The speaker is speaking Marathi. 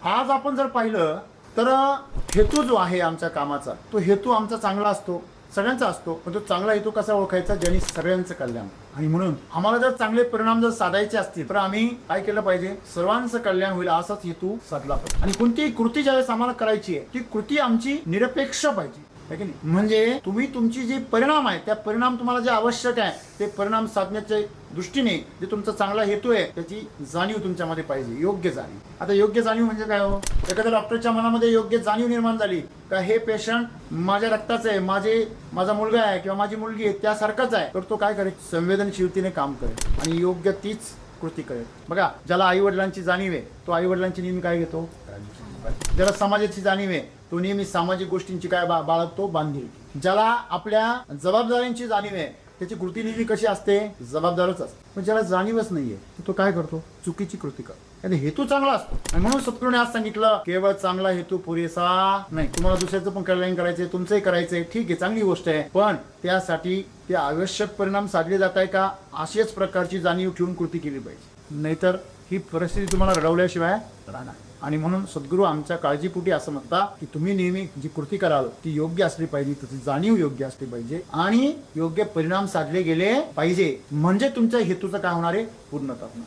आज आपण जर पाहिलं तर हेतू जो आहे आमच्या कामाचा, तो हेतू आमचा चांगला असतो, सगळ्यांचा असतो. पण तो चांगला हेतू कसा ओळखायचा, ज्यांनी सगळ्यांचं कल्याण. आणि म्हणून आम्हाला जर चांगले परिणाम जर साधायचे असतील तर आम्ही काय केलं पाहिजे, सर्वांचं कल्याण होईल असाच हेतू साधला पाहिजे. आणि कोणतीही कृती ज्यावेळेस आम्हाला करायची आहे ती कृती आमची निरपेक्ष पाहिजे, आहे की नाही. म्हणजे तुम्ही तुमची जे परिणाम आहे त्या परिणाम तुम्हाला जे आवश्यक आहे ते परिणाम साधण्याच्या दृष्टीने जे तुमचा चांगला हेतू आहे त्याची जाणीव तुमच्यामध्ये पाहिजे, योग्य जाणीव. आता योग्य जाणीव म्हणजे काय हो, एखाद्या डॉक्टरच्या मनामध्ये योग्य जाणीव निर्माण झाली का हे पेशंट माझ्या रक्ताचं आहे, माझा मुलगा आहे किंवा माझी मुलगी आहे त्यासारखाच आहे, तर तो काय करेल, संवेदनशीलतेने काम करेल आणि योग्य तीच कृती करेल. बघा, ज्याला आई वडिलांची जाणीव आहे तो आई वडिलांची नेहमी काय घेतो, ज्याला समाजाची जाणीव आहे तो नेहमी सामाजिक गोष्टींची काय बाळगतो, बांधील. ज्याला आपल्या जबाबदाऱ्यांची जाणीव आहे त्याची कृती नेहमी कशी असते, जबाबदारच असते. पण ज्याला जाणीवच नाहीये तो काय करतो, चुकीची कृती करतो. आणि हेतू चांगला असतो. आणि म्हणून सद्गुरूने आज सांगितलं, केवळ चांगला हेतू पुरेसा नाही. तुम्हाला दुसऱ्याचं पण कल्याण करायचंय, तुमचंही करायचंय, ठीक आहे, चांगली गोष्ट आहे. पण त्यासाठी ते आवश्यक परिणाम साधले जात आहे का, अशाच प्रकारची जाणीव ठेवून कृती केली पाहिजे. नाहीतर ही परिस्थिती तुम्हाला रडवल्याशिवाय राहणार. आणि म्हणून सद्गुरू आमच्या काळजीपोटी असं म्हणतात की तुम्ही नेहमी जी कृती कराल ती योग्य असली पाहिजे, त्याची जाणीव योग्य असली पाहिजे आणि योग्य परिणाम साधले गेले पाहिजे. म्हणजे तुमच्या हेतूचं काय होणार आहे, पूर्णता होणार.